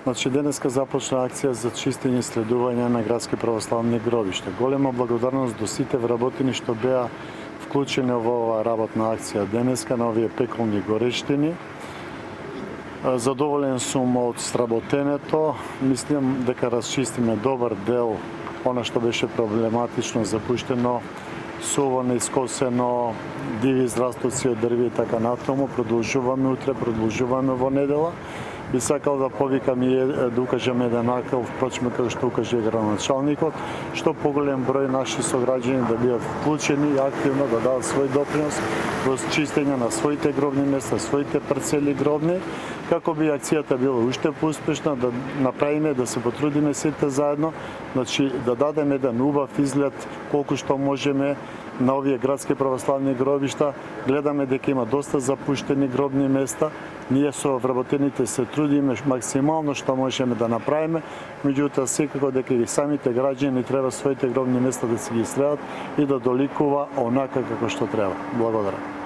Значи, денеска започна акција за чистење и следување на градски православни гробишта. Голема благодарност до сите вработени што беа вклучени во оваа работна акција денеска на овие пеколни горештини. Задоволен сум од сработенето. Мислам дека расчистиме добар дел она што беше проблематично запуштено, суво неискосено, диви израстоци од дрви и така натаму. Продолжуваме утре, продолжуваме во недела. Би сакал да повикам и да укажем еден акел, впрочем како што укаже градоначалникот, што поголем број наши сограѓани да бидат вклучени и активно да дадат свој допринос во чистење на своите гробни места, своите парцели гробни, како би акцијата била уште поуспешна, да направиме, да се потрудиме сите заедно, значи да дадеме еден убав изглед колку што можеме на овие градски православни гробишта. Гледаме дека има доста запуштени гробни места. Ние со вработените се трудиме максимално што можеме да направиме, меѓутоа секако дека и самите граѓани треба своите гробни места да си ги исследат и да доликува онака како што треба. Благодарам.